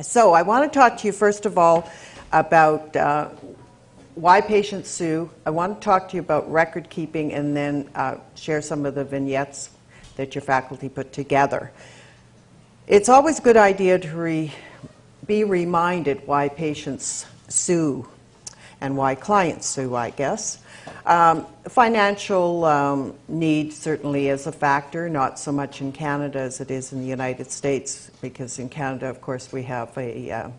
So I want to talk to you first of all about why patients sue. I want to talk to you about record keeping and then share some of the vignettes that your faculty put together. It's always a good idea to be reminded why patients sue and why clients sue, I guess. Financial need certainly is a factor, not so much in Canada as it is in the United States, because in Canada, of course, we have a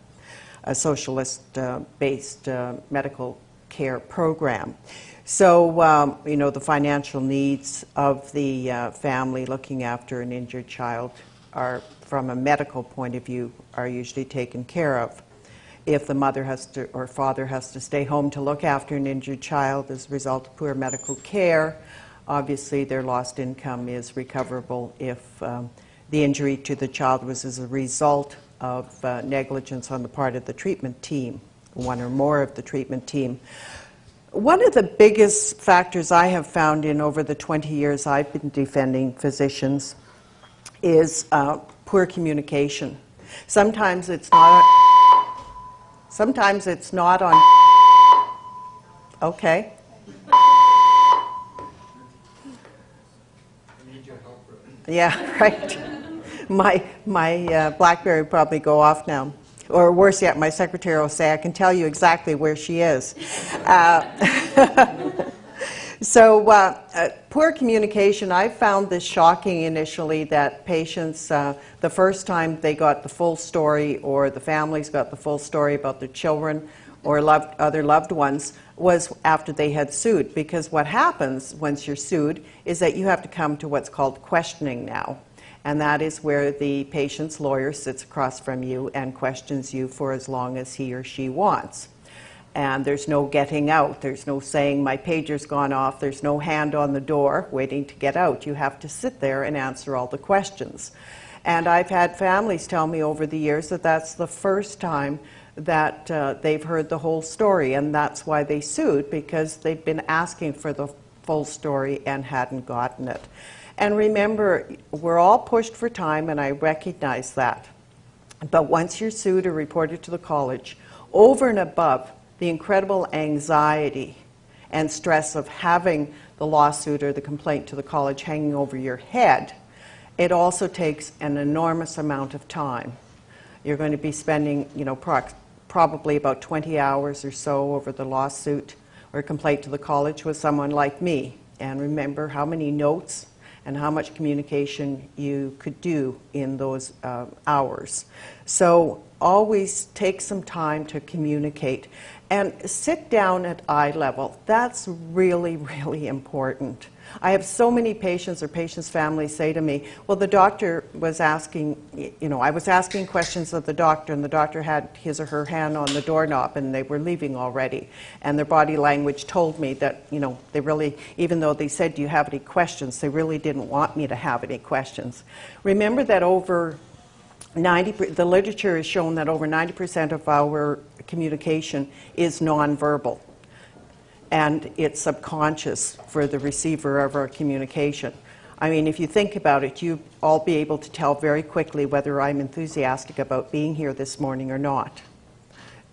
socialist-based medical care program. So, you know, the financial needs of the family looking after an injured child are, from a medical point of view, are usually taken care of. If the mother has to, or father has to stay home to look after an injured child as a result of poor medical care, obviously their lost income is recoverable if the injury to the child was as a result of negligence on the part of the treatment team, one or more of the treatment team. One of the biggest factors I have found in over the 20 years I've been defending physicians is poor communication. Sometimes it's not on. Okay. Yeah, right. My BlackBerry will probably go off now. Or worse yet, my secretary will say, I can tell you exactly where she is. So poor communication, I found this shocking initially, that patients, the first time they got the full story, or the families got the full story about their children or other loved ones, was after they had sued. Because what happens once you're sued is that you have to come to what's called questioning now. And that is where the patient's lawyer sits across from you and questions you for as long as he or she wants. And there's no getting out. There's no saying, my pager's gone off. There's no hand on the door waiting to get out. You have to sit there and answer all the questions. And I've had families tell me over the years that that's the first time that they've heard the whole story, and that's why they sued, because they've been asking for the full story and hadn't gotten it. And remember, we're all pushed for time, and I recognize that. But once you're sued or reported to the college, over and above the incredible anxiety and stress of having the lawsuit or the complaint to the college hanging over your head, it also takes an enormous amount of time. You're going to be spending, you know, probably about 20 hours or so over the lawsuit or complaint to the college with someone like me. And remember how many notes and how much communication you could do in those hours. So always take some time to communicate. And sit down at eye level. That's really, really important. I have so many patients or patients' families say to me, well, the doctor was asking, you know, I was asking questions of the doctor, and the doctor had his or her hand on the doorknob, and they were leaving already. And their body language told me that, you know, they really, even though they said, do you have any questions, they really didn't want me to have any questions. Remember that over 90%, the literature has shown that over 90% of our communication is nonverbal. And it's subconscious for the receiver of our communication. I mean, if you think about it, you'll all be able to tell very quickly whether I'm enthusiastic about being here this morning or not.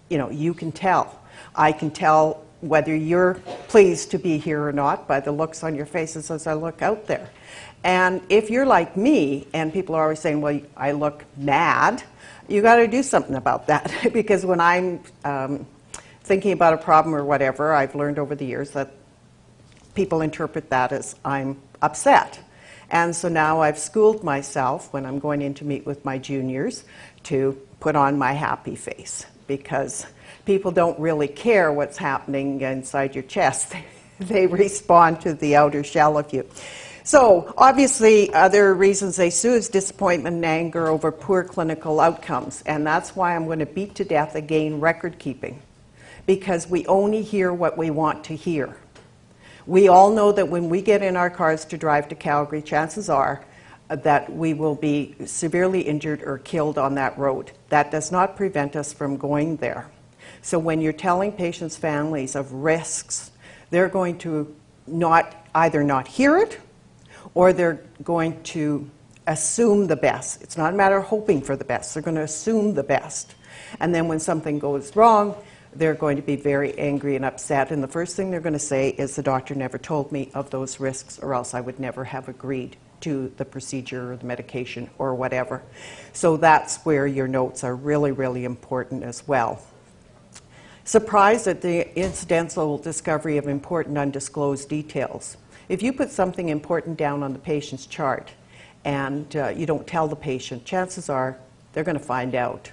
You know, you can tell. I can tell whether you're pleased to be here or not by the looks on your faces as I look out there. And if you're like me, and people are always saying, well, I look mad, you got to do something about that. Because when I'm thinking about a problem or whatever, I've learned over the years that people interpret that as I'm upset. And so now I've schooled myself when I'm going in to meet with my juniors to put on my happy face, because people don't really care what's happening inside your chest. They respond to the outer shell of you. So obviously other reasons they sue is disappointment and anger over poor clinical outcomes. And that's why I'm going to beat to death again record keeping. Because we only hear what we want to hear. We all know that when we get in our cars to drive to Calgary, chances are that we will be severely injured or killed on that road. That does not prevent us from going there. So when you're telling patients' families of risks, they're going to either not hear it, or they're going to assume the best. It's not a matter of hoping for the best. They're going to assume the best. And then when something goes wrong, they're going to be very angry and upset. And the first thing they're going to say is, the doctor never told me of those risks, or else I would never have agreed to the procedure or the medication or whatever. So that's where your notes are really, really important as well. Surprise at the incidental discovery of important undisclosed details. If you put something important down on the patient's chart and you don't tell the patient, chances are they're going to find out.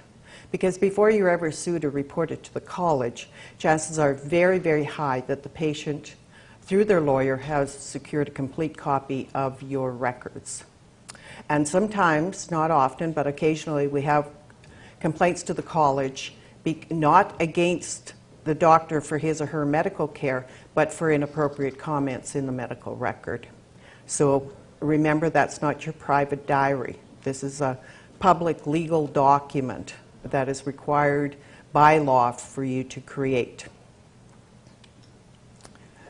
Because before you're ever sued or reported to the college, chances are very, very high that the patient, through their lawyer, has secured a complete copy of your records. And sometimes, not often, but occasionally, we have complaints to the college, not against the doctor for his or her medical care, but for inappropriate comments in the medical record. So remember, that's not your private diary. This is a public legal document that is required by law for you to create.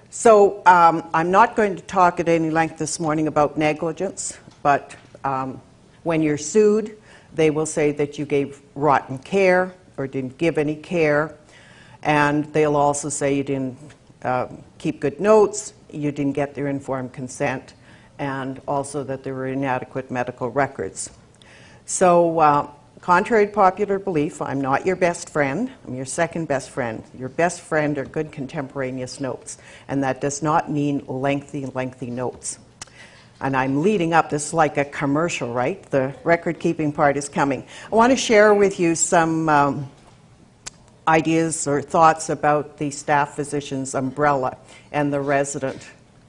So I'm not going to talk at any length this morning about negligence, but when you're sued, they will say that you gave rotten care or didn't give any care, and they'll also say you didn't keep good notes, you didn't get their informed consent, and also that there were inadequate medical records. So contrary to popular belief, I'm not your best friend. I'm your second best friend. Your best friend are good contemporaneous notes, and that does not mean lengthy notes. And I'm leading up, this is like a commercial, right? The record-keeping part is coming. I want to share with you some ideas or thoughts about the staff physician's umbrella and the resident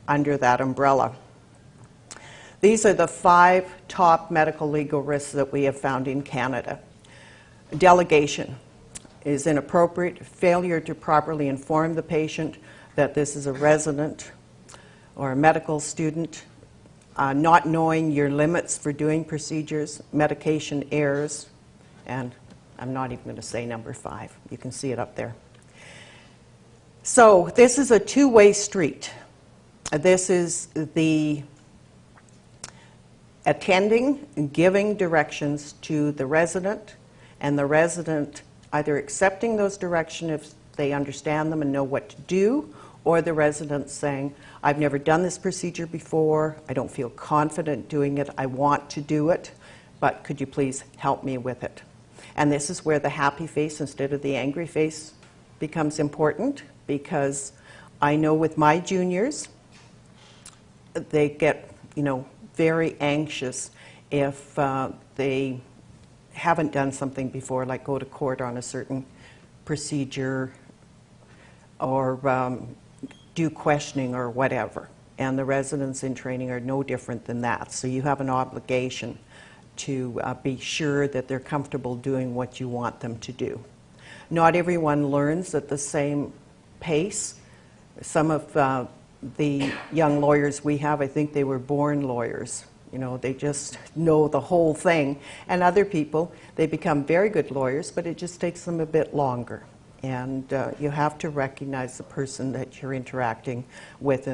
under that umbrella. These are the 5 top medical legal risks that we have found in Canada. Delegation is inappropriate. Failure to properly inform the patient that this is a resident or a medical student. Not knowing your limits for doing procedures. Medication errors. And I'm not even going to say number 5. You can see it up there. So this is a two-way street. This is the attending, giving directions to the resident, and the resident either accepting those directions if they understand them and know what to do, or the resident saying, I've never done this procedure before, I don't feel confident doing it, I want to do it, but could you please help me with it? And this is where the happy face instead of the angry face becomes important, because I know with my juniors, they get, very anxious if they haven't done something before, like go to court on a certain procedure or do questioning or whatever. And the residents in training are no different than that. So you have an obligation to be sure that they're comfortable doing what you want them to do. Not everyone learns at the same pace. Some of the young lawyers we have, I think they were born lawyers. They just know the whole thing. And other people, they become very good lawyers, but it just takes them a bit longer. And you have to recognize the person that you're interacting with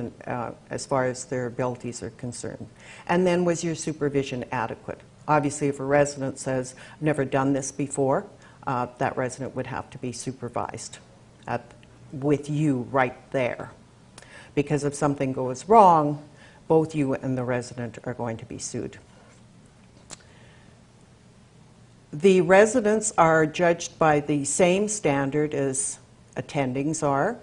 as far as their abilities are concerned. And then, was your supervision adequate? Obviously, if a resident says, I've never done this before, that resident would have to be supervised with you right there. Because if something goes wrong, both you and the resident are going to be sued. The residents are judged by the same standard as attendings are.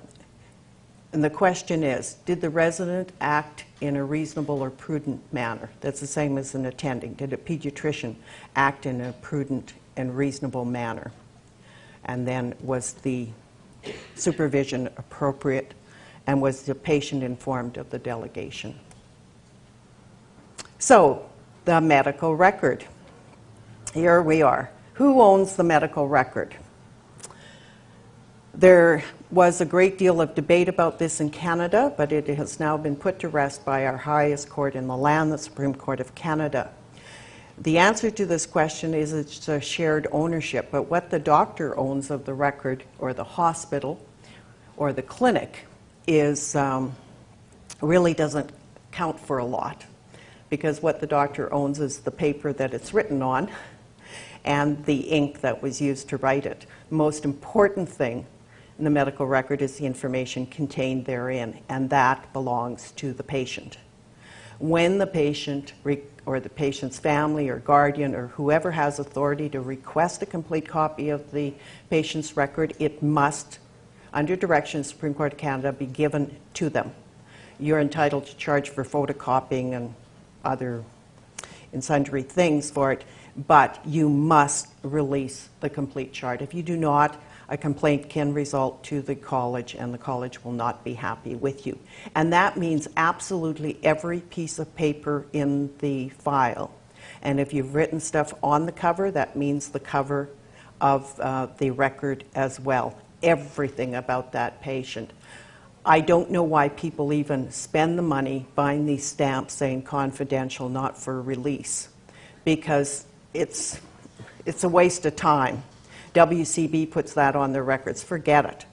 And the question is, did the resident act in a reasonable or prudent manner? That's the same as an attending. Did a pediatrician act in a prudent and reasonable manner? And then, was the supervision appropriate? And was the patient informed of the delegation? So, the medical record. Here we are. Who owns the medical record? There was a great deal of debate about this in Canada, but it has now been put to rest by our highest court in the land, the Supreme Court of Canada. The answer to this question is it's a shared ownership, but what the doctor owns of the record, or the hospital, or the clinic, is really doesn't count for a lot. because what the doctor owns is the paper that it's written on and the ink that was used to write it. The most important thing in the medical record is the information contained therein, and that belongs to the patient. When the patient or the patient's family or guardian or whoever has authority to request a complete copy of the patient's record, it must, under direction of the Supreme Court of Canada, be given to them. You're entitled to charge for photocopying and other and sundry things for it, but you must release the complete chart. If you do not, a complaint can result to the college, and the college will not be happy with you. And that means absolutely every piece of paper in the file. And if you've written stuff on the cover, that means the cover of the record as well. Everything about that patient. I don't know why people even spend the money buying these stamps saying confidential, not for release, because it's a waste of time. WCB puts that on their records. Forget it.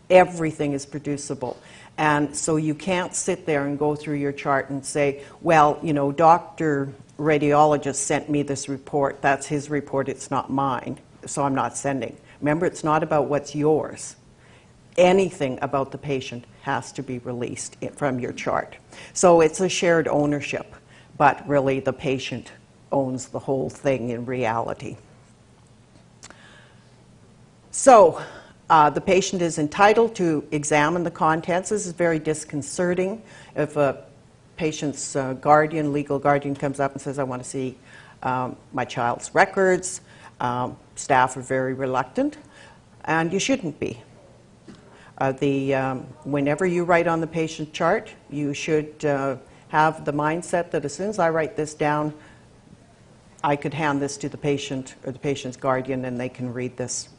Everything is producible. And so you can't sit there and go through your chart and say, well, you know, Dr. Radiologist sent me this report. That's his report. It's not mine. So I'm not sending. Remember, it's not about what's yours. Anything about the patient has to be released from your chart. So it's a shared ownership, but really the patient owns the whole thing in reality. So the patient is entitled to examine the contents. This is very disconcerting. If a patient's guardian, legal guardian, comes up and says, I want to see my child's records, staff are very reluctant, and you shouldn't be. Whenever you write on the patient chart, you should have the mindset that as soon as I write this down, I could hand this to the patient or the patient's guardian and they can read this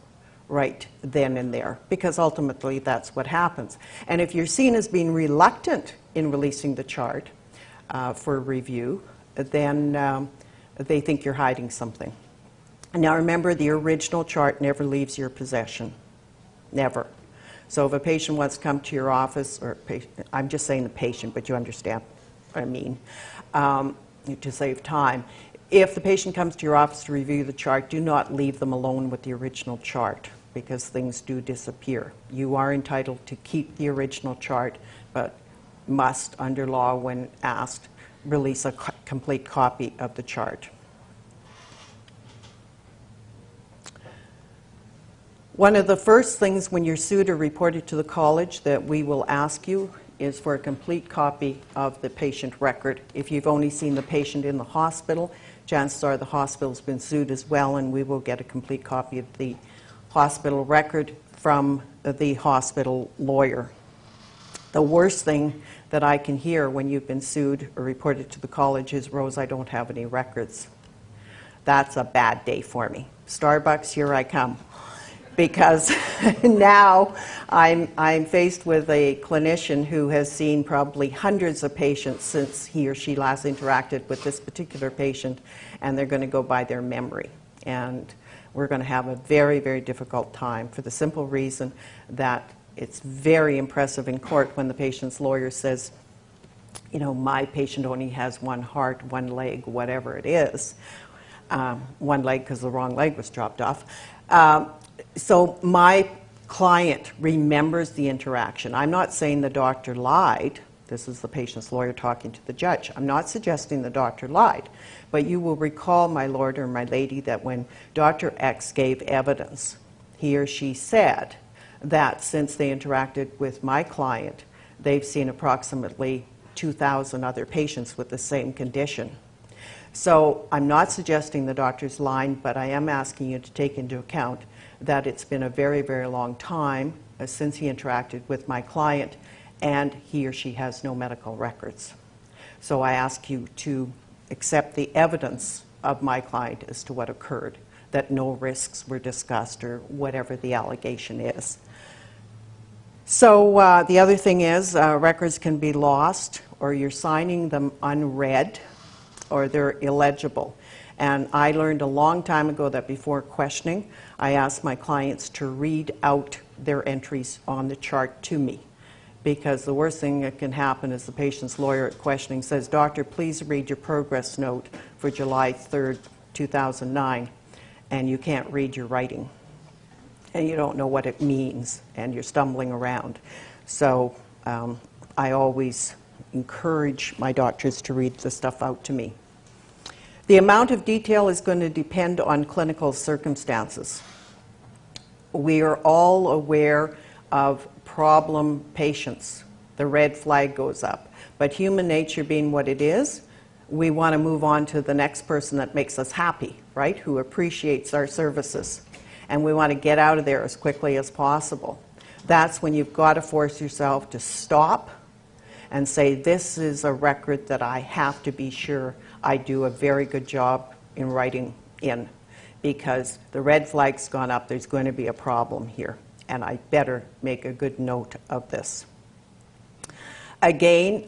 right then and there, because ultimately that's what happens. And if you're seen as being reluctant in releasing the chart for review, then they think you're hiding something. Now remember, the original chart never leaves your possession. Never. So if a patient wants to come to your office, or I'm just saying the patient, but you understand what I mean, to save time. If the patient comes to your office to review the chart, do not leave them alone with the original chart, because things do disappear. You are entitled to keep the original chart, but must, under law, when asked, release a complete copy of the chart. One of the first things when you're sued or reported to the college that we will ask you is for a complete copy of the patient record. If you've only seen the patient in the hospital, chances are the hospital's been sued as well, and we will get a complete copy of the hospital record from the hospital lawyer. The worst thing that I can hear when you've been sued or reported to the college is, Rose, I don't have any records. That's a bad day for me. Starbucks, here I come. Because now I'm faced with a clinician who has seen probably hundreds of patients since he or she last interacted with this particular patient, and they're going to go by their memory. And we're going to have a very, very difficult time for the simple reason that it's very impressive in court when the patient's lawyer says, you know, my patient only has one heart, one leg, whatever it is. One leg because the wrong leg was chopped off. So my client remembers the interaction. I'm not saying the doctor lied. This is the patient's lawyer talking to the judge. I'm not suggesting the doctor lied. But you will recall, my lord or my lady, that when Dr. X gave evidence, he or she said that since they interacted with my client, they've seen approximately 2,000 other patients with the same condition. So I'm not suggesting the doctor's lying, but I am asking you to take into account that it's been a very, very long time since he interacted with my client, and he or she has no medical records. So I ask you to accept the evidence of my client as to what occurred, that no risks were discussed or whatever the allegation is. So the other thing is records can be lost, or you're signing them unread, or they're illegible. And I learned a long time ago that before questioning, I asked my clients to read out their entries on the chart to me, because the worst thing that can happen is the patient's lawyer at questioning says, "Doctor, please read your progress note for July 3rd, 2009, and you can't read your writing, and you don't know what it means, and you're stumbling around." So I always encourage my doctors to read the stuff out to me. The amount of detail is going to depend on clinical circumstances. We are all aware of problem patients. The red flag goes up. But human nature being what it is, we want to move on to the next person that makes us happy, right? Who appreciates our services. And we want to get out of there as quickly as possible. That's when you've got to force yourself to stop and say, this is a record that I have to be sure I do a very good job in writing in, because the red flag's gone up, there's going to be a problem here, and I better make a good note of this. Again,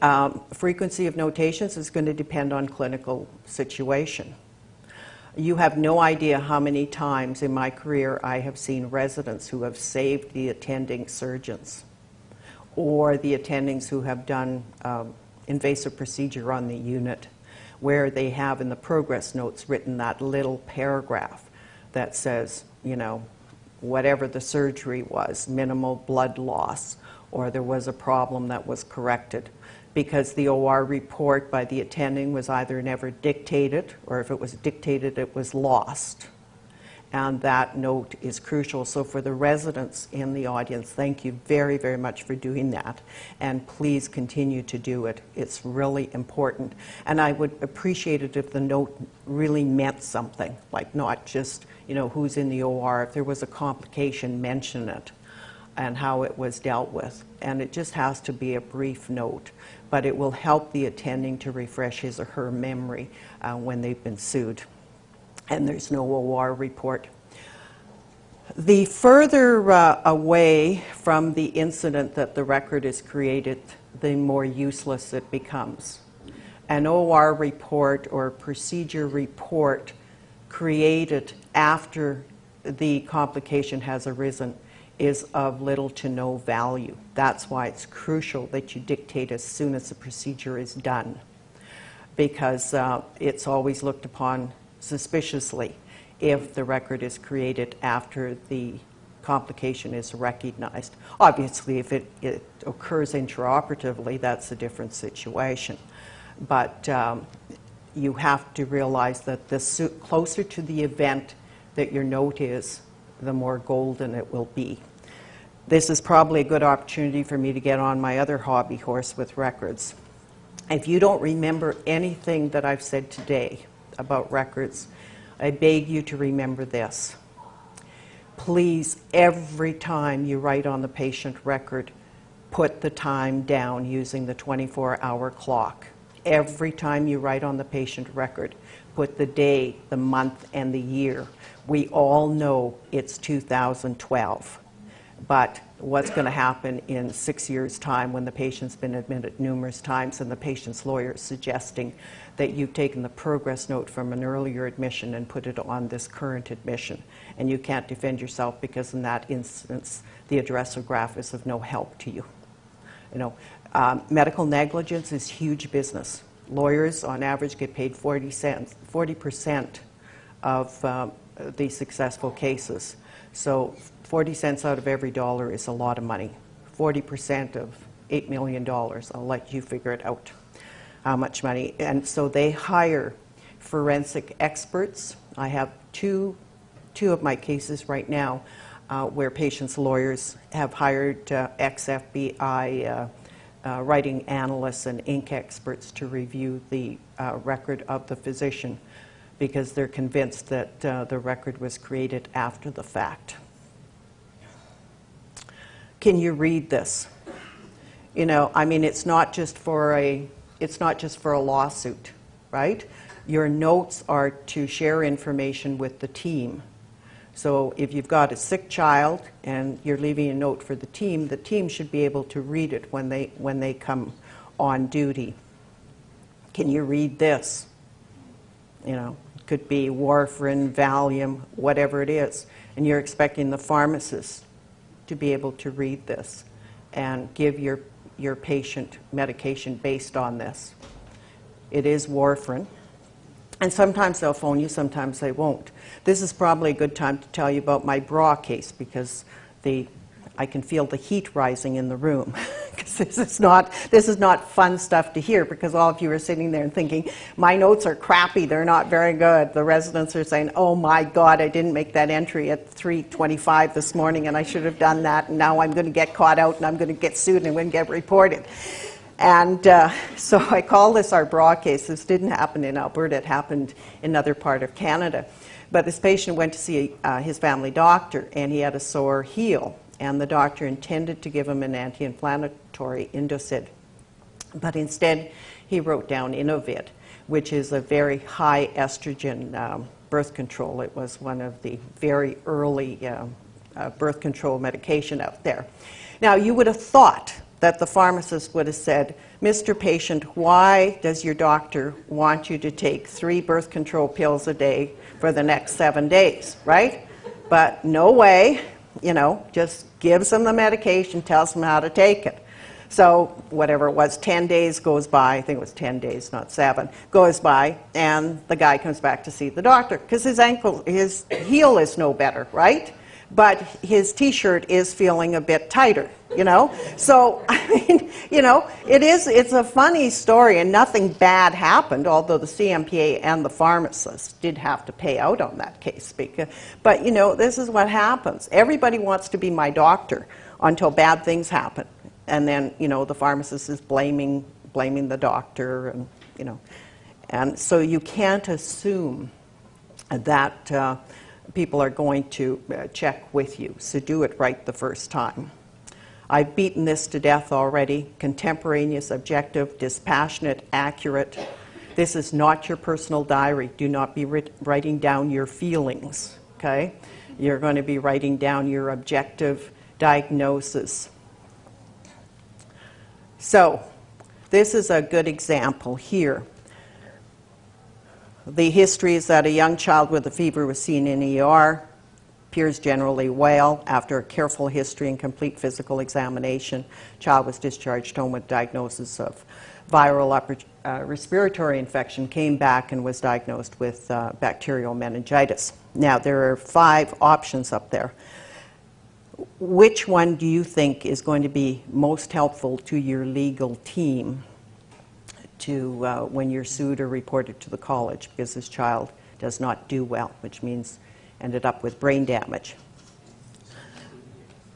frequency of notations is going to depend on clinical situation. You have no idea how many times in my career I have seen residents who have saved the attending surgeons, or the attendings who have done invasive procedure on the unit, where they have in the progress notes written that little paragraph that says, you know, whatever the surgery was, minimal blood loss, or there was a problem that was corrected, because the OR report by the attending was either never dictated, or if it was dictated, it was lost. And that note is crucial. So for the residents in the audience, thank you very, very much for doing that. And please continue to do it. It's really important. And I would appreciate it if the note really meant something, like not just, you know, who's in the OR. If there was a complication, mention it and how it was dealt with. And it just has to be a brief note, but it will help the attending to refresh his or her memory when they've been sued and there's no OR report. The further away from the incident that the record is created, the more useless it becomes. An OR report or procedure report created after the complication has arisen is of little to no value. That's why it's crucial that you dictate as soon as the procedure is done, because it's always looked upon suspiciously if the record is created after the complication is recognized. Obviously, if it occurs intraoperatively, that's a different situation. But you have to realize that the closer to the event that your note is, the more golden it will be. This is probably a good opportunity for me to get on my other hobby horse with records. If you don't remember anything that I've said today about records, I beg you to remember this. Please, every time you write on the patient record, put the time down using the 24-hour clock. Every time you write on the patient record, put the day, the month, and the year. We all know it's 2012. But what's going to happen in 6 years' time when the patient's been admitted numerous times and the patient's lawyer is suggesting that you've taken the progress note from an earlier admission and put it on this current admission, and you can't defend yourself because in that instance the addressograph is of no help to you. You know, medical negligence is huge business. Lawyers on average get paid 40% of the successful cases. So 40 cents out of every dollar is a lot of money. 40% of $8 million. I'll let you figure it out, how much money. And so they hire forensic experts. I have two of my cases right now where patients' lawyers have hired ex-FBI writing analysts and ink experts to review the record of the physician, because they're convinced that the record was created after the fact. Can you read this? You know, I mean, it's not just for a lawsuit, right? Your notes are to share information with the team. So if you've got a sick child and you're leaving a note for the team should be able to read it when they come on duty. Can you read this? You know, it could be warfarin, Valium, whatever it is, and you're expecting the pharmacist to be able to read this and give your your patient medication based on this. It is warfarin. And sometimes they'll phone you, sometimes they won't. This is probably a good time to tell you about my bra case, because I can feel the heat rising in the room. Because this is not fun stuff to hear, because all of you are sitting there and thinking, my notes are crappy, they're not very good. The residents are saying, oh my God, I didn't make that entry at 3:25 this morning and I should have done that, and now I'm going to get caught out and I'm going to get sued and I'm going to get reported. And so I call this our bra case. This didn't happen in Alberta, it happened in another part of Canada. But this patient went to see his family doctor, and he had a sore heel. And the doctor intended to give him an anti-inflammatory, Indocid. But instead, he wrote down Inovid, which is a very high estrogen birth control. It was one of the very early birth control medication out there. Now, you would have thought that the pharmacist would have said, Mr. Patient, why does your doctor want you to take 3 birth control pills a day for the next 7 days, right? But no way. Just gives them the medication, tells them how to take it. So whatever it was, 10 days goes by, I think it was 10 days, not 7, goes by, and the guy comes back to see the doctor, because his heel is no better, right? But his t-shirt is feeling a bit tighter, So, I mean, it's a funny story, and nothing bad happened, although the CMPA and the pharmacist did have to pay out on that case. But, this is what happens. Everybody wants to be my doctor until bad things happen. And then, the pharmacist is blaming the doctor, and, And so you can't assume that people are going to check with you. So do it right the first time. I've beaten this to death already. Contemporaneous, objective, dispassionate, accurate. This is not your personal diary. Do not be writing down your feelings, okay? You're going to be writing down your objective diagnosis. So, this is a good example here. The history is that a young child with a fever was seen in ER, appears generally well. After a careful history and complete physical examination, child was discharged home with diagnosis of viral upper respiratory infection, came back and was diagnosed with bacterial meningitis. Now, there are 5 options up there. Which one do you think is going to be most helpful to your legal team to when you're sued or reported to the college because this child does not do well, which means ended up with brain damage?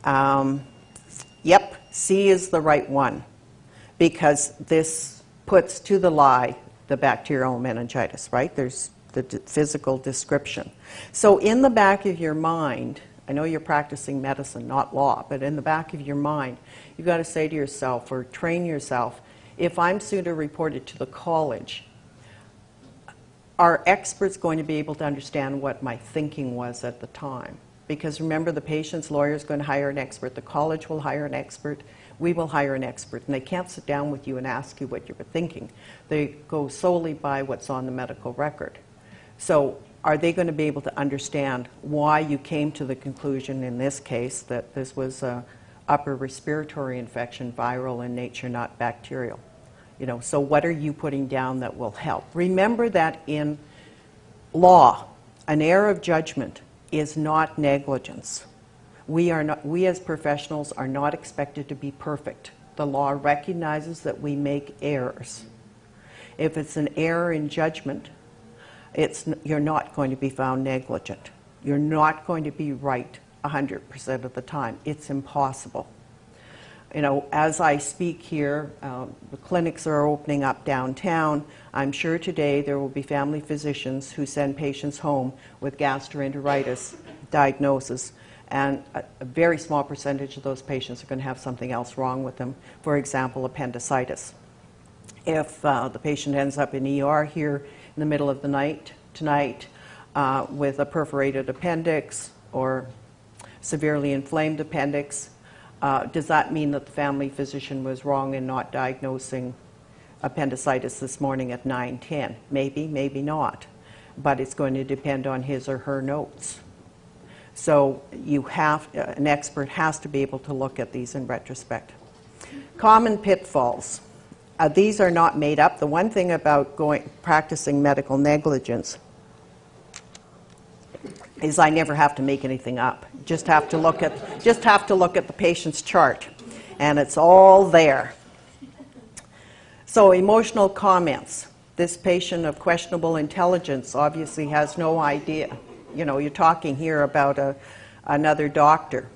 Yep, C is the right one, because this puts to the lie the bacterial meningitis, right? There's the physical description. So in the back of your mind, I know you're practicing medicine, not law, but in the back of your mind, you've got to say to yourself or train yourself, if I'm sued or reported to the college, are experts going to be able to understand what my thinking was at the time? Because remember, the patient's lawyer is going to hire an expert, the college will hire an expert, we will hire an expert, and they can't sit down with you and ask you what you were thinking. They go solely by what's on the medical record. So are they going to be able to understand why you came to the conclusion in this case that this was an upper respiratory infection, viral in nature, not bacterial? So what are you putting down that will help? Remember that in law, an error of judgment is not negligence. We as professionals are not expected to be perfect. The law recognizes that we make errors. If it's an error in judgment, you're not going to be found negligent. You're not going to be right 100% of the time. It's impossible. As I speak here, the clinics are opening up downtown. I'm sure today there will be family physicians who send patients home with gastroenteritis diagnosis, and a very small percentage of those patients are going to have something else wrong with them, for example, appendicitis. If the patient ends up in ER here in the middle of the night tonight with a perforated appendix or severely inflamed appendix, does that mean that the family physician was wrong in not diagnosing appendicitis this morning at 9:10? Maybe, maybe not. But it's going to depend on his or her notes. So an expert has to be able to look at these in retrospect. Common pitfalls. These are not made up. The one thing about practicing medical negligence is I never have to make anything up. Just have to look at the patient's chart, and it's all there. So emotional comments. This patient of questionable intelligence obviously has no idea. You know, you're talking here about another doctor.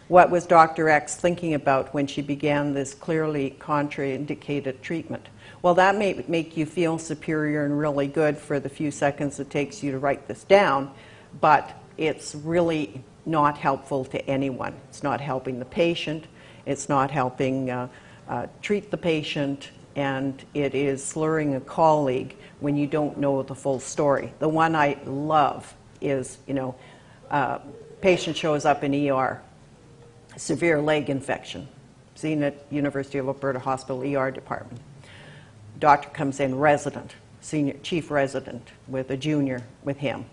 What was Dr. X thinking about when she began this clearly contraindicated treatment? Well, that may make you feel superior and really good for the few seconds it takes you to write this down, but it's really not helpful to anyone. It's not helping the patient, it's not helping treat the patient, and it is slurring a colleague when you don't know the full story. The one I love is, patient shows up in ER, severe leg infection, seen at University of Alberta Hospital ER department. Doctor comes in, resident, senior chief resident with a junior with him,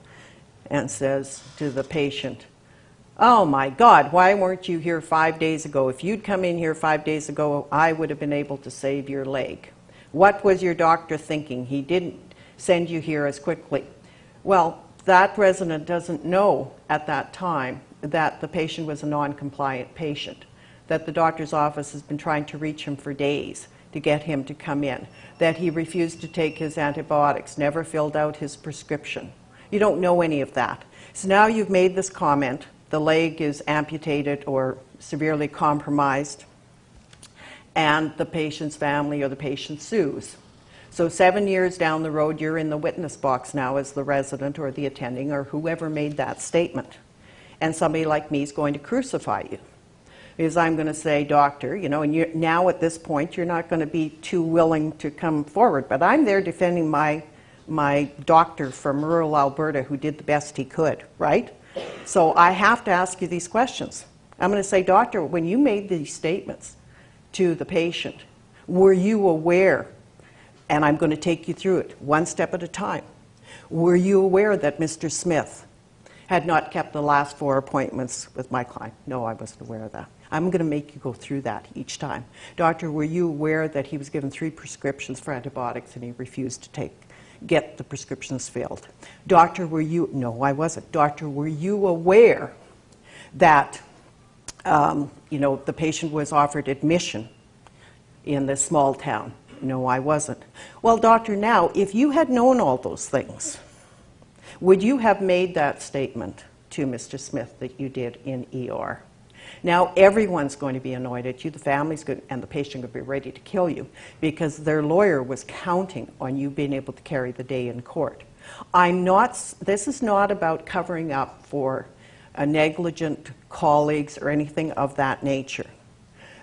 and says to the patient, "Oh my God, why weren't you here 5 days ago? If you'd come in here 5 days ago, I would have been able to save your leg. What was your doctor thinking? He didn't send you here as quickly." Well, that resident doesn't know at that time that the patient was a non-compliant patient, that the doctor's office has been trying to reach him for days to get him to come in, that he refused to take his antibiotics, never filled out his prescription. You don't know any of that. So now you've made this comment, the leg is amputated or severely compromised, and the patient's family or the patient sues. So 7 years down the road, you're in the witness box now as the resident or the attending or whoever made that statement. And somebody like me is going to crucify you. Because I'm going to say, doctor, and now at this point, you're not going to be too willing to come forward. But I'm there defending my doctor from rural Alberta who did the best he could, right? So I have to ask you these questions. I'm going to say, doctor, when you made these statements to the patient, were you aware, and I'm going to take you through it one step at a time, were you aware that Mr. Smith had not kept the last 4 appointments with my client? No, I wasn't aware of that. I'm going to make you go through that each time. Doctor, were you aware that he was given 3 prescriptions for antibiotics and he refused to get the prescriptions filled? Doctor, were you? No, I wasn't. Doctor, were you aware that the patient was offered admission in this small town? No, I wasn't. Well, doctor, now, if you had known all those things, would you have made that statement to Mr. Smith that you did in ER? Now everyone's going to be annoyed at you, the family's good, and the patient could be ready to kill you because their lawyer was counting on you being able to carry the day in court. This is not about covering up for negligent colleagues or anything of that nature.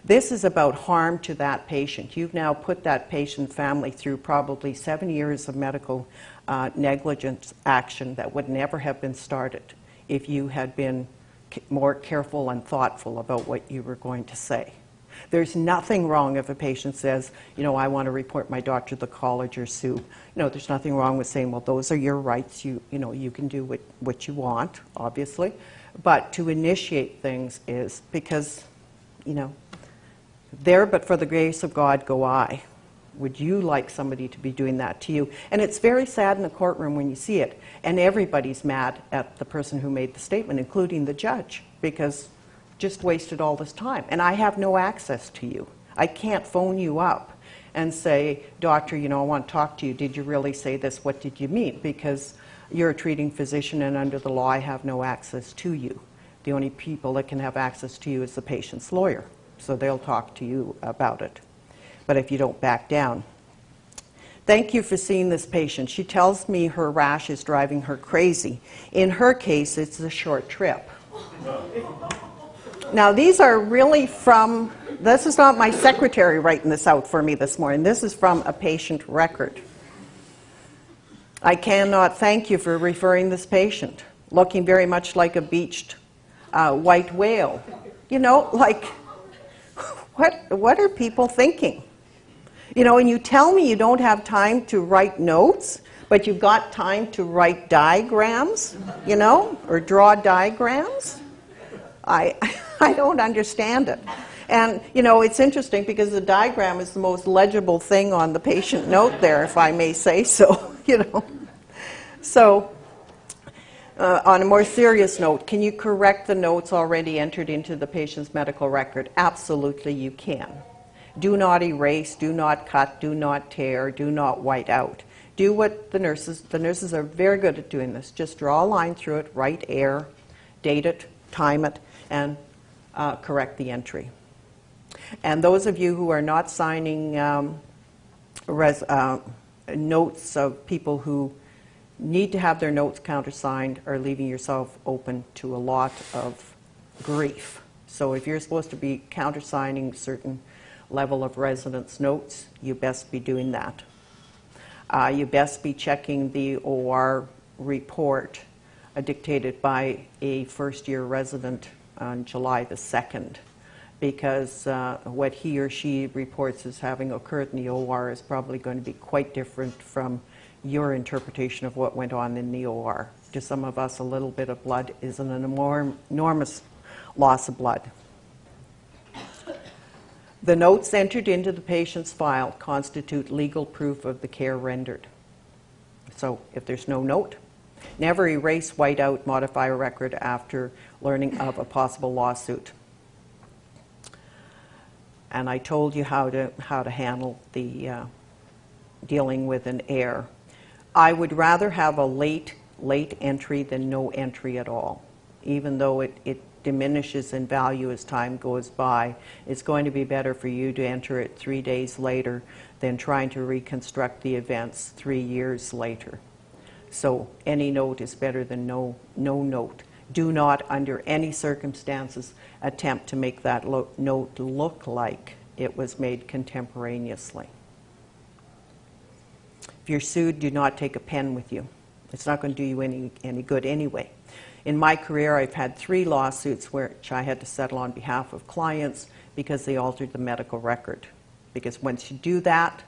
This is about harm to that patient. You've now put that patient family through probably 7 years of medical negligence action that would never have been started if you had been more careful and thoughtful about what you were going to say. There's nothing wrong if a patient says, I want to report my doctor to the college or sue. There's nothing wrong with saying, well, those are your rights. You can do what you want, obviously. But to initiate things is because, there but for the grace of God go I. Would you like somebody to be doing that to you? And it's very sad in the courtroom when you see it. And everybody's mad at the person who made the statement, including the judge, because just wasted all this time. And I have no access to you. I can't phone you up and say, doctor, I want to talk to you. Did you really say this? What did you mean? Because you're a treating physician and under the law I have no access to you. The only people that can have access to you is the patient's lawyer. So they'll talk to you about it. But if you don't back down. Thank you for seeing this patient. She tells me her rash is driving her crazy. In her case, it's a short trip. Now, these are really from, this is not my secretary writing this out for me this morning. This is from a patient record. I cannot thank you for referring this patient. Looking very much like a beached white whale. What are people thinking? And you tell me you don't have time to write notes, but you've got time to write diagrams, or draw diagrams. I don't understand it. And, you know, it's interesting because the diagram is the most legible thing on the patient note there, if I may say so, you know. So, on a more serious note, can you correct the notes already entered into the patient's medical record? Absolutely you can. Do not erase, do not cut, do not tear, do not white out. Do what the nurses are very good at doing this. Just draw a line through it, write error, date it, time it, and correct the entry. And those of you who are not signing notes of people who need to have their notes countersigned are leaving yourself open to a lot of grief. So if you're supposed to be countersigning certain level of residence notes, you best be doing that. You best be checking the OR report dictated by a first-year resident on July the 2nd, because what he or she reports as having occurred in the OR is probably going to be quite different from your interpretation of what went on in the OR. To some of us, a little bit of blood is an enormous loss of blood. The notes entered into the patient's file constitute legal proof of the care rendered. So if there's no note, never erase, white out, modify a record after learning of a possible lawsuit. And I told you how to handle the dealing with an error. I would rather have a late entry than no entry at all. Even though it diminishes in value as time goes by, it's going to be better for you to enter it 3 days later than trying to reconstruct the events 3 years later. So any note is better than no note. Do not, under any circumstances, attempt to make that note look like it was made contemporaneously. If you're sued, do not take a pen with you. It's not going to do you any good anyway. In my career, I've had 3 lawsuits which I had to settle on behalf of clients because they altered the medical record. Because once you do that,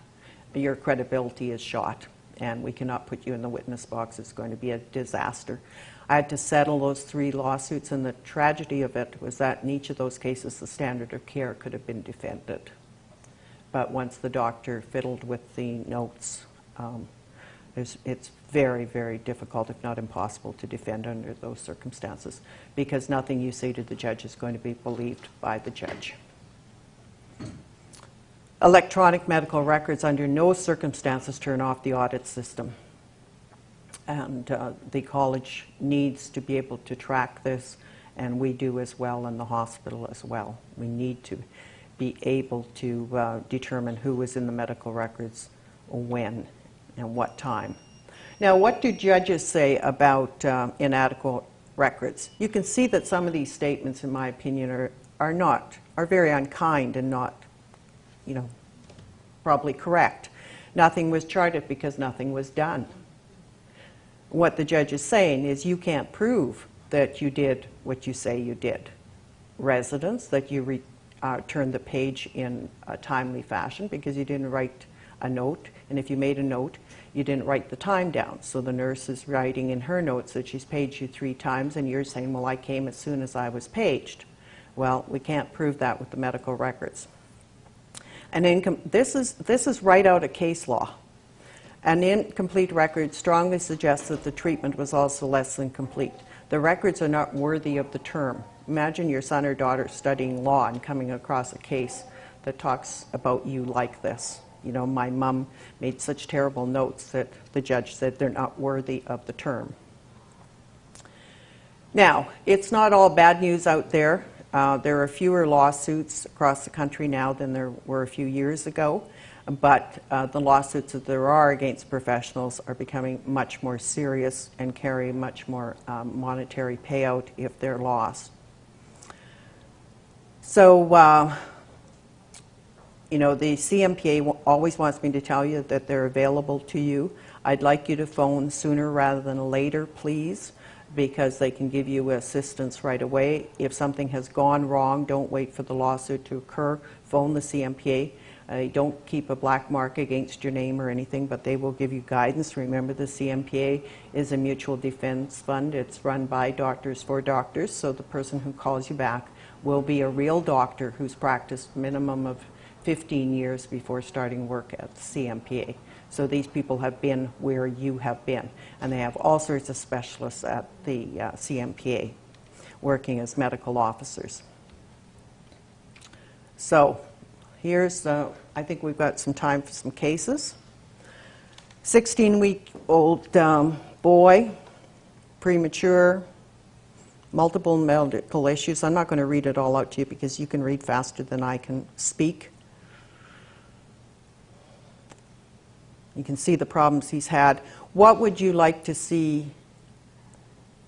your credibility is shot, and we cannot put you in the witness box. It's going to be a disaster. I had to settle those 3 lawsuits, and the tragedy of it was that in each of those cases, the standard of care could have been defended. But once the doctor fiddled with the notes, it's very, very difficult, if not impossible, to defend under those circumstances, because nothing you say to the judge is going to be believed by the judge. Electronic medical records under no circumstances turn off the audit system. And the college needs to be able to track this, and we do as well in the hospital as well. We need to be able to determine who was in the medical records when and what time. Now, what do judges say about inadequate records? You can see that some of these statements, in my opinion, are very unkind and not, you know, probably correct. Nothing was charted because nothing was done. What the judge is saying is you can't prove that you did what you say you did. Residence, that you turned the page in a timely fashion because you didn't write a note, and if you made a note, you didn't write the time down. So the nurse is writing in her notes that she's paged you 3 times, and you're saying, well, I came as soon as I was paged. Well, we can't prove that with the medical records. And this is right out of case law. An incomplete record strongly suggests that the treatment was also less than complete. The records are not worthy of the term. Imagine your son or daughter studying law and coming across a case that talks about you like this. You know, my mom made such terrible notes that the judge said they're not worthy of the term. Now, it's not all bad news out there. There are fewer lawsuits across the country now than there were a few years ago, but the lawsuits that there are against professionals are becoming much more serious and carry much more monetary payout if they're lost. So, you know, the CMPA always wants me to tell you that they're available to you. I'd like you to phone sooner rather than later, please, because they can give you assistance right away. If something has gone wrong, don't wait for the lawsuit to occur. Phone the CMPA. Don't keep a black mark against your name or anything, but they will give you guidance. Remember, the CMPA is a mutual defense fund. It's run by doctors for doctors, so the person who calls you back will be a real doctor who's practiced minimum of 15 years before starting work at the CMPA. So these people have been where you have been, and they have all sorts of specialists at the CMPA working as medical officers. So here's, I think we've got some time for some cases. 16-week-old boy, premature, multiple medical issues. I'm not going to read it all out to you because you can read faster than I can speak. You can see the problems he's had. What would you like to see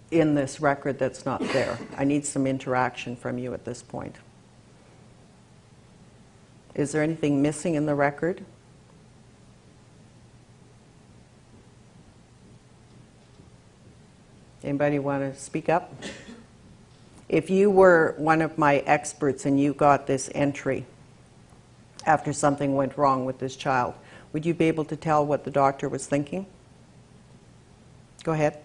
in this record that's not there? I need some interaction from you at this point. Is there anything missing in the record? Anybody want to speak up? If you were one of my experts and you got this entry after something went wrong with this child, would you be able to tell what the doctor was thinking? Go ahead.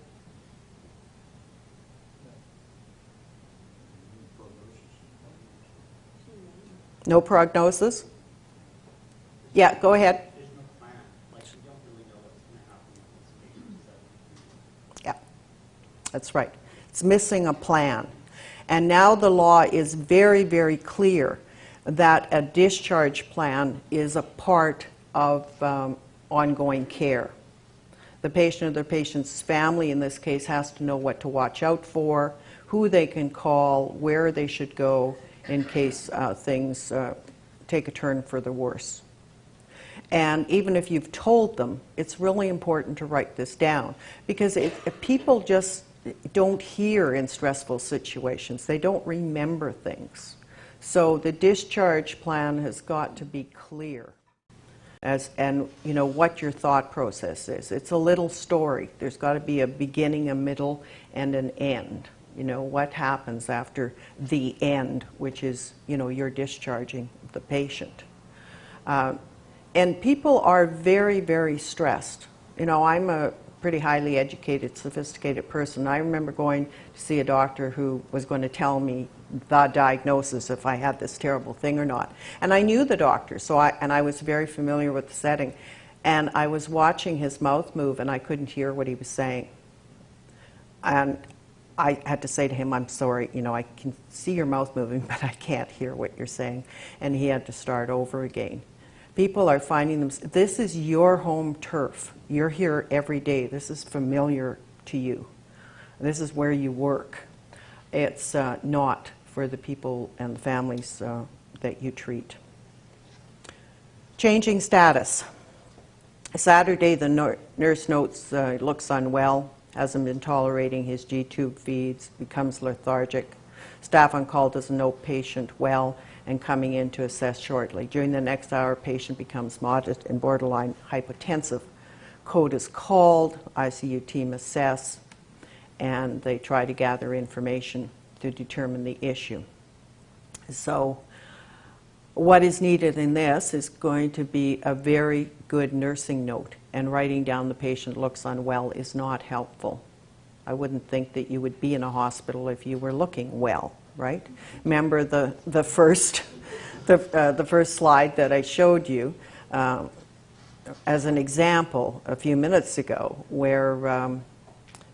No prognosis? Yeah, go ahead. There's no plan. Like, you don't really know what's going to happen with this patient. Yeah, that's right. It's missing a plan. And now the law is very, very clear that a discharge plan is a part of ongoing care. The patient or the patient's family, in this case, has to know what to watch out for, who they can call, where they should go in case things take a turn for the worse. And even if you've told them, it's really important to write this down, because if people just don't hear in stressful situations, they don't remember things. So the discharge plan has got to be clear. And you know what your thought process is. It's a little story. There's got to be a beginning, a middle, and an end. You know, what happens after the end, which is, you know, you're discharging the patient. And people are very, very stressed. You know, I'm a pretty highly educated, sophisticated person. I remember going to see a doctor who was going to tell me the diagnosis if I had this terrible thing or not. And I knew the doctor, so I was very familiar with the setting. And I was watching his mouth move, and I couldn't hear what he was saying. And I had to say to him, I'm sorry, you know, I can see your mouth moving, but I can't hear what you're saying. And he had to start over again. People are finding them, this is your home turf. You're here every day. This is familiar to you. This is where you work. It's not for the people and the families that you treat. Changing status. Saturday, the nurse notes looks unwell, hasn't been tolerating his G-tube feeds, becomes lethargic. Staff on call doesn't know patient well and coming in to assess shortly. During the next hour, patient becomes moderate and borderline hypotensive. Code is called, ICU team assess, and they try to gather information to determine the issue. So what is needed in this is going to be a very good nursing note, and writing down the patient looks unwell is not helpful. I wouldn't think that you would be in a hospital if you were looking well, right? Remember the first slide that I showed you as an example a few minutes ago, where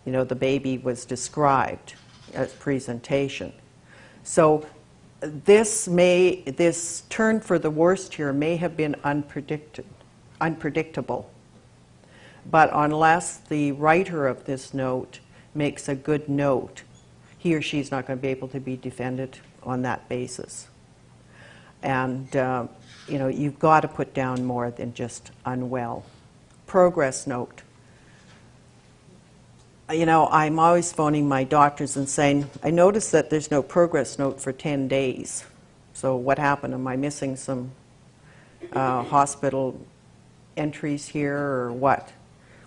you know, the baby was described as presentation. So this turn for the worst here may have been unpredictable. But unless the writer of this note makes a good note, he or she is not going to be able to be defended on that basis. And you know, you've got to put down more than just unwell. Progress note. You know, I'm always phoning my doctors and saying, I noticed that there's no progress note for 10 days. So what happened? Am I missing some hospital entries here or what?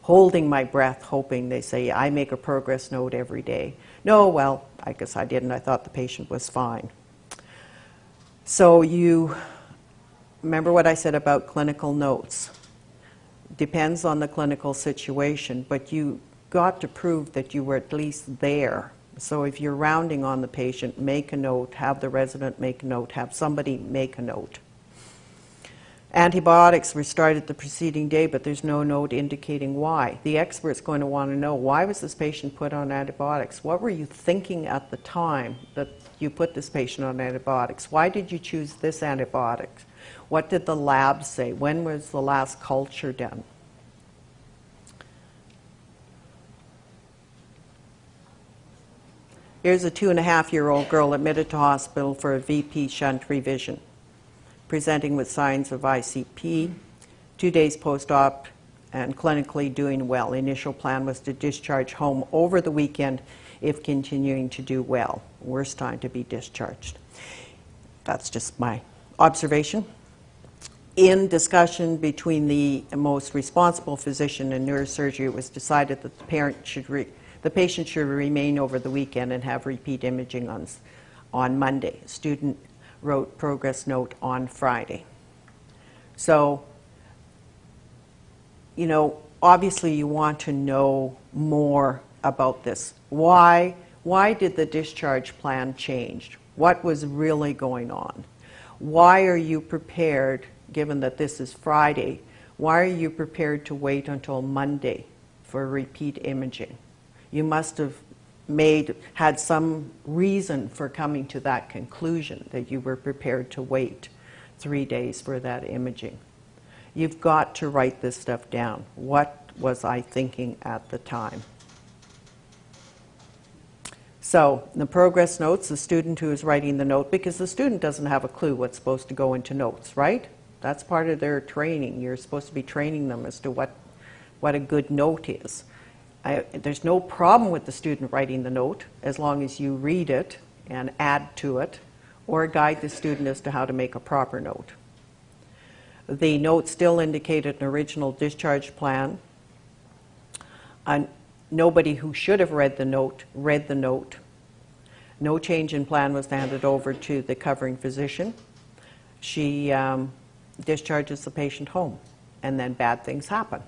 Holding my breath, hoping they say, I make a progress note every day. No, well, I guess I didn't. I thought the patient was fine. So you remember what I said about clinical notes. Depends on the clinical situation, but you got to prove that you were at least there. So if you're rounding on the patient, make a note, have the resident make a note, have somebody make a note. Antibiotics were started the preceding day, but there's no note indicating why. The expert's going to want to know, why was this patient put on antibiotics? What were you thinking at the time that you put this patient on antibiotics? Why did you choose this antibiotic? What did the lab say? When was the last culture done? Here's a 2.5-year-old girl admitted to hospital for a VP shunt revision, presenting with signs of ICP, 2 days post-op and clinically doing well. Initial plan was to discharge home over the weekend if continuing to do well. Worst time to be discharged. That's just my observation. In discussion between the most responsible physician and neurosurgery, it was decided that the patient should remain over the weekend and have repeat imaging on Monday. Student wrote progress note on Friday. So, you know, obviously you want to know more about this. Why did the discharge plan change? What was really going on? Why are you prepared, given that this is Friday, why are you prepared to wait until Monday for repeat imaging? You must have had some reason for coming to that conclusion, that you were prepared to wait 3 days for that imaging. You've got to write this stuff down. What was I thinking at the time? So the progress notes, the student who is writing the note, because the student doesn't have a clue what's supposed to go into notes, right? That's part of their training. You're supposed to be training them as to what a good note is. There's no problem with the student writing the note as long as you read it and add to it or guide the student as to how to make a proper note. The note still indicated an original discharge plan. Nobody who should have read the note read the note. No change in plan was handed over to the covering physician. She discharges the patient home, and then bad things happen,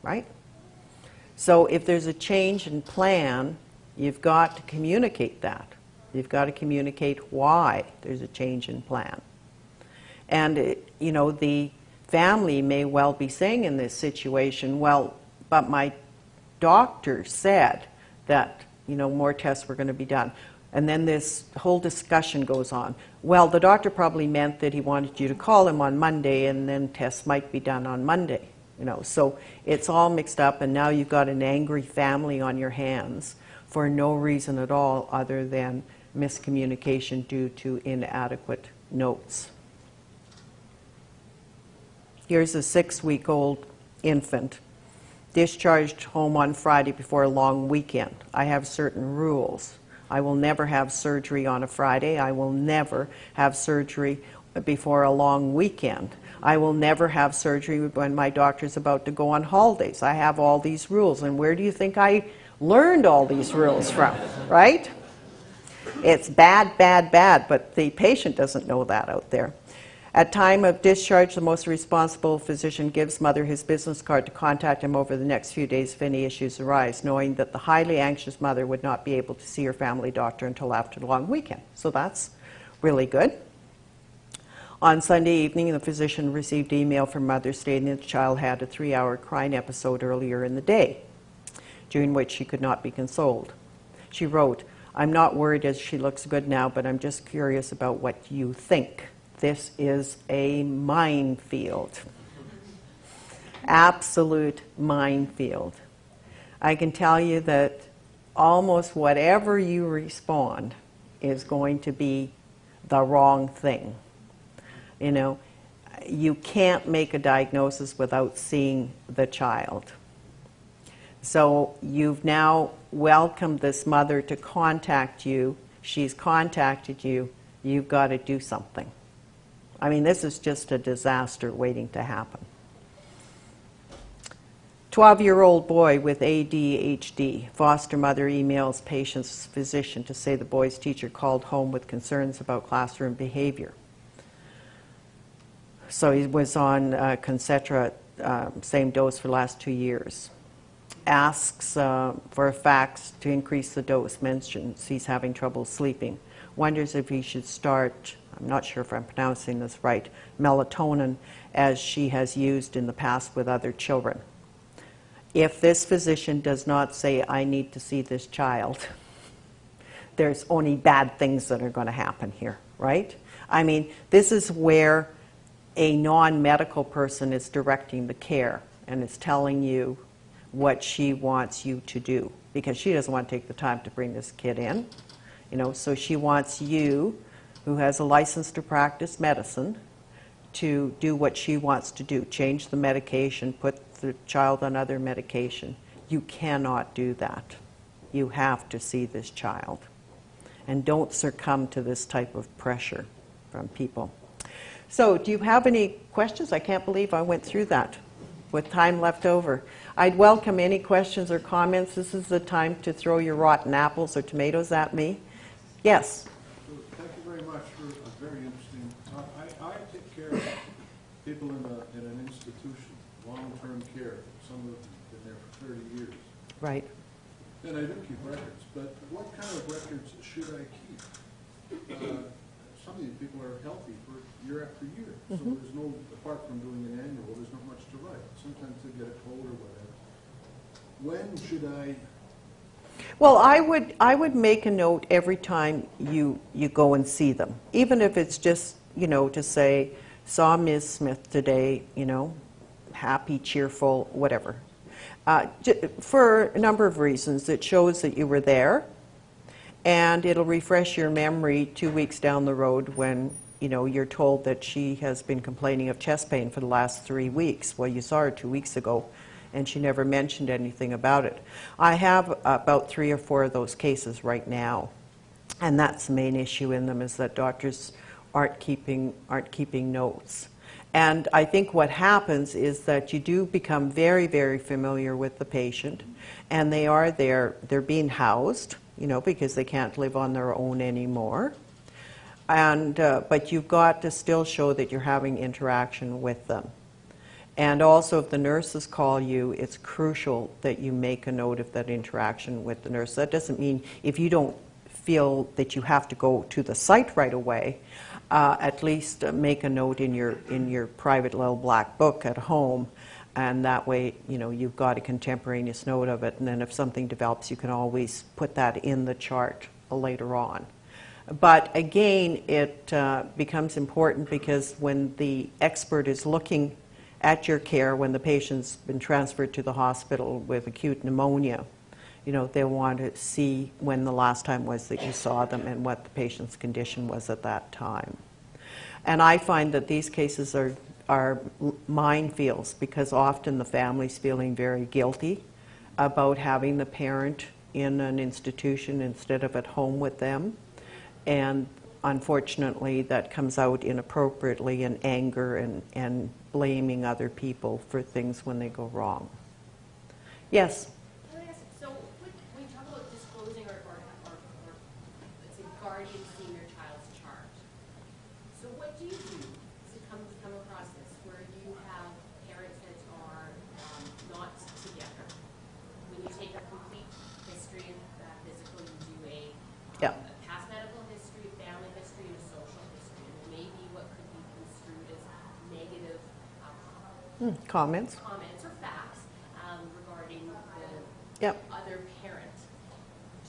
right? So if there's a change in plan, you've got to communicate that. You've got to communicate why there's a change in plan. And, you know, the family may well be saying in this situation, well, but my doctor said that, you know, more tests were going to be done. And then this whole discussion goes on. Well, the doctor probably meant that he wanted you to call him on Monday, and then tests might be done on Monday. You know, so it's all mixed up, and now you've got an angry family on your hands for no reason at all other than miscommunication due to inadequate notes. Here's a 6-week-old infant discharged home on Friday before a long weekend. I have certain rules. I will never have surgery on a Friday. I will never have surgery before a long weekend. I will never have surgery when my doctor's about to go on holidays. I have all these rules. And where do you think I learned all these rules from, right? It's bad, bad, bad, but the patient doesn't know that out there. At time of discharge, the most responsible physician gives mother his business card to contact him over the next few days if any issues arise, knowing that the highly anxious mother would not be able to see her family doctor until after the long weekend. So that's really good. On Sunday evening, the physician received email from mother stating that the child had a 3-hour crying episode earlier in the day, during which she could not be consoled. She wrote, "I'm not worried as she looks good now, but I'm just curious about what you think. This is a minefield." Absolute minefield. I can tell you that almost whatever you respond is going to be the wrong thing. You know, you can't make a diagnosis without seeing the child. So you've now welcomed this mother to contact you. She's contacted you. You've got to do something. I mean, this is just a disaster waiting to happen. 12-year-old boy with ADHD. Foster mother emails patient's physician to say the boy's teacher called home with concerns about classroom behavior. So he was on Concentra, same dose for the last 2 years. Asks for a fax to increase the dose, mentions he's having trouble sleeping. Wonders if he should start, I'm not sure if I'm pronouncing this right, melatonin, as she has used in the past with other children. If this physician does not say, I need to see this child, there's only bad things that are going to happen here, right? I mean, this is where a non-medical person is directing the care and is telling you what she wants you to do, because she doesn't want to take the time to bring this kid in, you know, so she wants you, who has a license to practice medicine, to do what she wants to do, change the medication, put the child on other medication. You cannot do that. You have to see this child. And don't succumb to this type of pressure from people. So, do you have any questions? I can't believe I went through that with time left over. I'd welcome any questions or comments. This is the time to throw your rotten apples or tomatoes at me. Yes? Thank you very much for a very interesting talk. I take care of people in an institution, long-term care. Some of them have been there for 30 years. Right. And I do keep records, but what kind of records should I keep? Some of these people are healthy for year after year, so there's no, apart from doing an annual, there's not much to write. Sometimes they get a cold or whatever. When should I? Well, I would make a note every time you go and see them, even if it's just, you know, to say, saw Ms. Smith today, you know, happy, cheerful, whatever. For a number of reasons. It shows that you were there, and it'll refresh your memory 2 weeks down the road when, you know, you're told that she has been complaining of chest pain for the last 3 weeks. Well, you saw her 2 weeks ago, and she never mentioned anything about it. I have about 3 or 4 of those cases right now, and that's the main issue in them, is that doctors aren't keeping notes. And I think what happens is that you do become very, very familiar with the patient, and they are there, they're being housed, you know, because they can't live on their own anymore. And but you've got to still show that you're having interaction with them. And also, if the nurses call you, it's crucial that you make a note of that interaction with the nurse. That doesn't mean if you don't feel that you have to go to the site right away, at least make a note in your private little black book at home, and that way, you know, you've got a contemporaneous note of it, and then if something develops, you can always put that in the chart later on. But again, it becomes important because when the expert is looking at your care, when the patient's been transferred to the hospital with acute pneumonia, you know, they want to see when the last time was that you saw them and what the patient's condition was at that time. And I find that these cases are minefields, because often the family's feeling very guilty about having the parent in an institution instead of at home with them. And unfortunately, that comes out inappropriately in anger and blaming other people for things when they go wrong. Yes? Can I ask, so when you talk about disclosing or let's say guardian seeing your child's chart, so what do you do to come across this where you have parents that are not together? When you take a complete history, physical, you do a Yeah. past medical history, family history, and a social history, and maybe what could be construed as negative Comments? comments or facts regarding the Yep. other parent.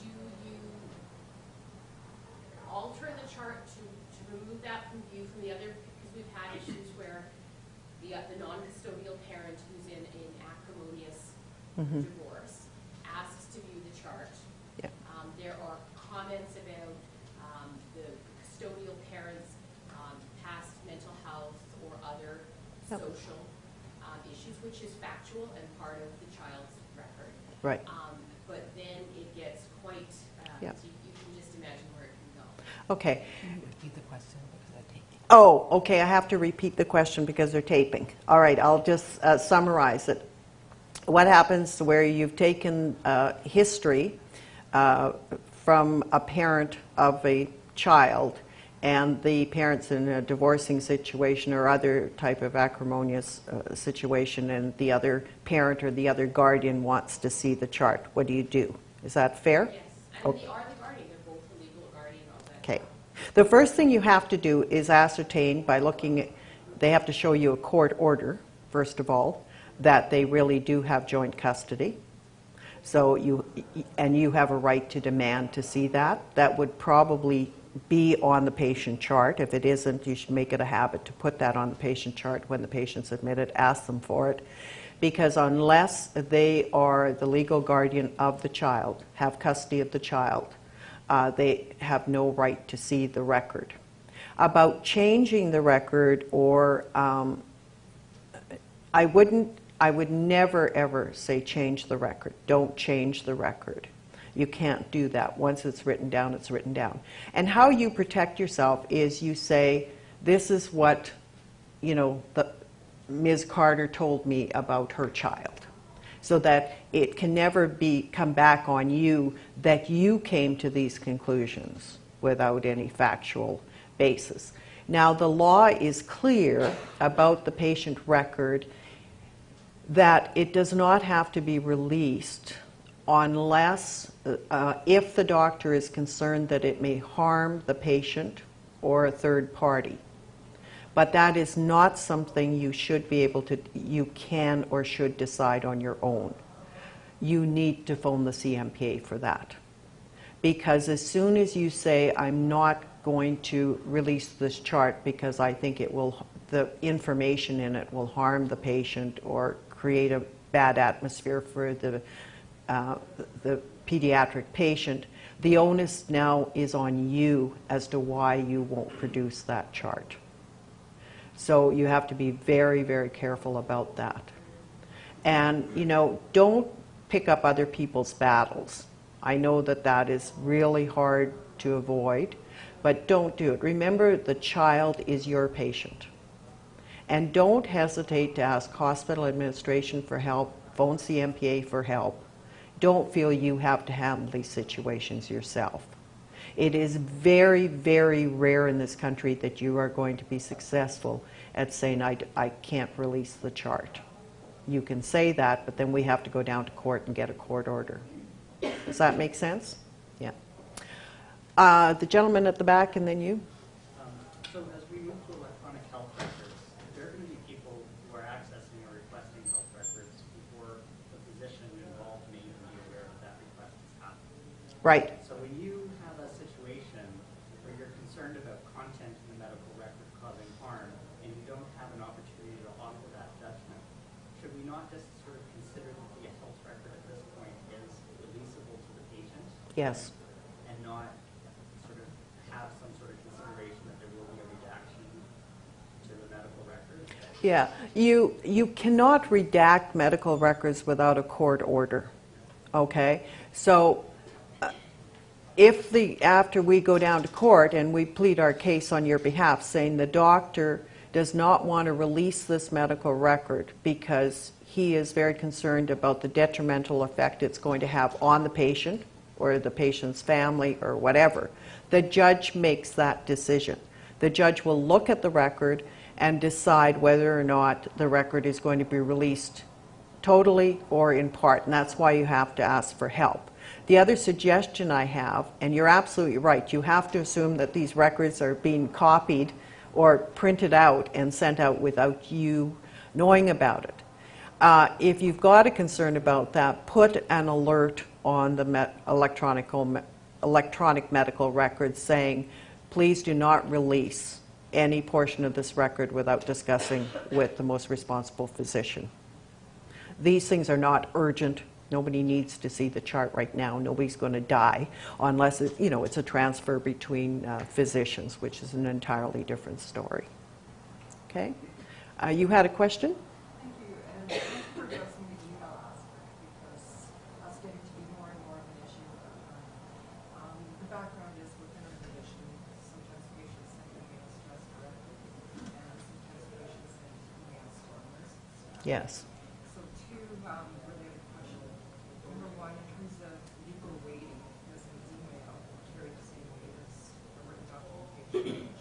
Do you alter the chart to remove that from view from the other? Because we've had issues where the non-custodial parent who's in an acrimonious divorce asks to view the chart. Yeah. There are comments about the custodial parent's past mental health or other Yep. social issues, which is factual and part of the child's record. Right. But then it gets quite, Yep. you can just imagine where it can go. Okay. Repeat the question because I take it. Oh, okay, I have to repeat the question because they're taping. All right, I'll just summarize it. What happens where you've taken history from a parent of a child and the parent's in a divorcing situation or other type of acrimonious situation, and the other parent or the other guardian wants to see the chart, what do you do? Is that fair? Yes, and Okay. they are the guardian, they're both the legal guardian of that. Okay. The first thing you have to do is ascertain by looking at, they have to show you a court order, first of all, that they really do have joint custody. So you have a right to demand to see that. That would probably be on the patient chart. If it isn't, you should make it a habit to put that on the patient chart when the patient's admitted, ask them for it. Because unless they are the legal guardian of the child, have custody of the child, they have no right to see the record. About changing the record, or I would never ever say change the record. Don't change the record. You can't do that. Once it's written down, it's written down. And how you protect yourself is you say, this is what, Ms. Carter told me about her child. So that it can never come back on you that you came to these conclusions without any factual basis. Now, the law is clear about the patient record that it does not have to be released unless, if the doctor is concerned that it may harm the patient or a third party. But that is not something you should be able to, you can or should decide on your own. You need to phone the CMPA for that. Because as soon as you say, I'm not going to release this chart because I think it will, the information in it will harm the patient or create a bad atmosphere for the pediatric patient, the onus now is on you as to why you won't produce that chart. So you have to be very, very careful about that. And, don't pick up other people's battles. I know that that is really hard to avoid, but don't do it. Remember, the child is your patient. And don't hesitate to ask hospital administration for help, phone CMPA for help. Don't feel you have to handle these situations yourself. It is very, very rare in this country that you are going to be successful at saying, I can't release the chart. You can say that, but then we have to go down to court and get a court order. Does that make sense? Yeah. The gentleman at the back, and then you. So as we move to electronic health records, there are going to be people who are accessing or requesting health records before the physician involved may even be aware that that request is happening. Right. So when you have a situation where you're concerned about content in the medical record causing harm, and you don't have an opportunity to offer that judgment, should we not just sort of consider that the health record at this point is releasable to the patient? Yes. And not sort of have some sort of consideration that there will be a redaction to the medical record? Yeah, you cannot redact medical records without a court order, okay? So if after we go down to court and we plead our case on your behalf saying the doctor does not want to release this medical record because he is very concerned about the detrimental effect it's going to have on the patient or the patient's family or whatever, the judge makes that decision. The judge will look at the record and decide whether or not the record is going to be released totally or in part, and that's why you have to ask for help. The other suggestion I have, and you're absolutely right, you have to assume that these records are being copied or printed out and sent out without you knowing about it. If you've got a concern about that, put an alert on the electronic medical record saying, please do not release any portion of this record without discussing with the most responsible physician. These things are not urgent. Nobody needs to see the chart right now. Nobody's going to die unless it's a transfer between physicians, which is an entirely different story. Okay? You had a question? Thank you, and thank you for addressing the email aspect, because that's getting to be more and more of an issue. The background is within our division, sometimes patients send emails to us directly, and sometimes patients send emails to our nurses. Yes. So two related questions. Number one, in terms of legal weighting, does an email carry the same weight as a written documentation?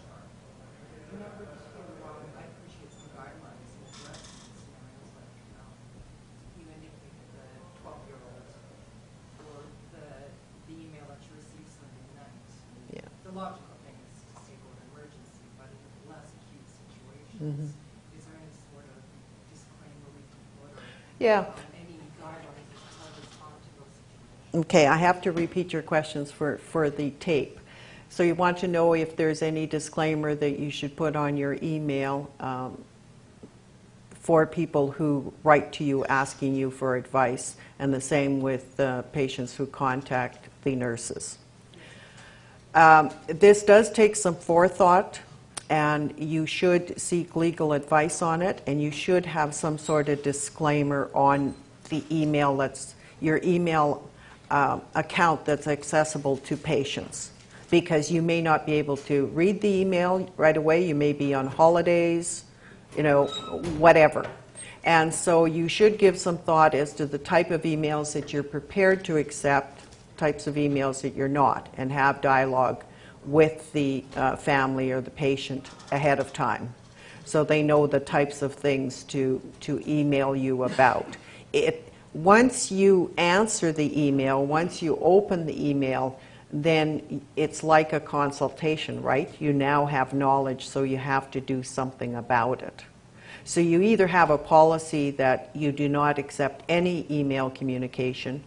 logical thing is to say go to emergency, but in less acute situations, is there any sort of disclaimer we can put or Yeah. any guidelines as to how to respond to those situations? Okay, I have to repeat your questions for the tape. So you want to know if there's any disclaimer that you should put on your email for people who write to you asking you for advice, and the same with patients who contact the nurses. This does take some forethought, and you should seek legal advice on it, and you should have some sort of disclaimer on the email that's your email account that's accessible to patients, because you may not be able to read the email right away. You may be on holidays, whatever. And so you should give some thought as to the type of emails that you're prepared to accept, types of emails that you're not, and have dialogue with the family or the patient ahead of time, so they know the types of things to email you about. Once you answer the email, once you open the email, then it's like a consultation, right? You now have knowledge, so you have to do something about it. So you either have a policy that you do not accept any email communication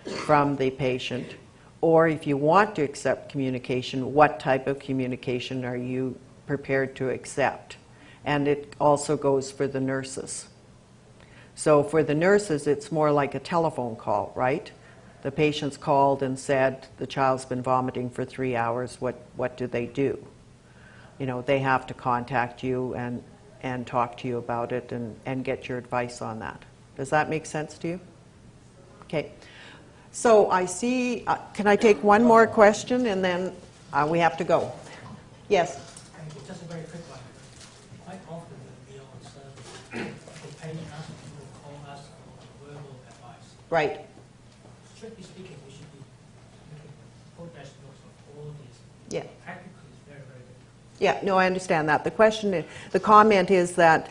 from the patient, or if you want to accept communication, what type of communication are you prepared to accept? And it also goes for the nurses. So for the nurses, it's more like a telephone call, right? The patient's called and said, the child's been vomiting for 3 hours, what do they do? They have to contact you and talk to you about it and get your advice on that. Does that make sense to you? Okay. So I see, can I take one more question and then we have to go? Yes? Thank you. Just a very quick one. Quite often when we are on service, the patient asks people to call us for verbal advice. Right. Strictly speaking, we should be making progress notes of all these. Yeah. Practically, it's very, very difficult. Yeah, no, I understand that. The comment is that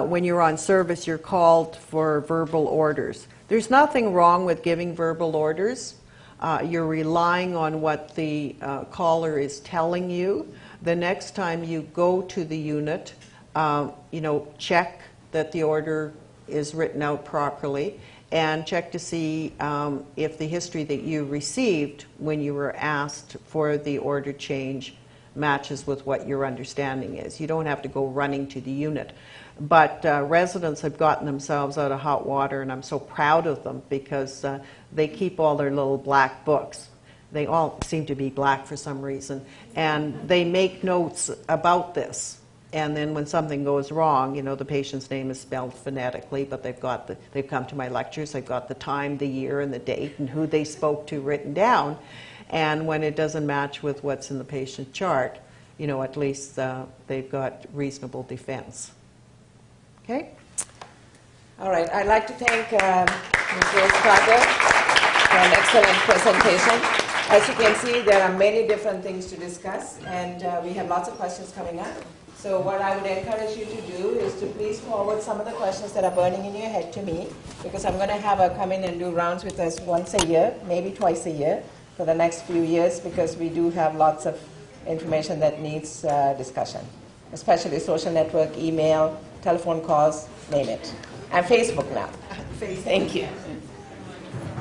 when you're on service, you're called for verbal orders. There's nothing wrong with giving verbal orders. You're relying on what the caller is telling you. The next time you go to the unit, check that the order is written out properly, and check to see if the history that you received when you were asked for the order change matches with what your understanding is. You don't have to go running to the unit. But residents have gotten themselves out of hot water, and I'm so proud of them because they keep all their little black books. They all seem to be black for some reason. And they make notes about this. And then when something goes wrong, the patient's name is spelled phonetically, but they've come to my lectures, they've got the time, the year, and the date, and who they spoke to written down. And when it doesn't match with what's in the patient chart, at least they've got reasonable defense. Okay? All right. I'd like to thank Ms. Rose Carter for an excellent presentation. As you can see, there are many different things to discuss, and we have lots of questions coming up. So what I would encourage you to do is to please forward some of the questions that are burning in your head to me, because I'm going to have her come in and do rounds with us once a year, maybe twice a year, for the next few years, because we do have lots of information that needs discussion, especially social network, email, telephone calls, name it. And Facebook now. Thank you.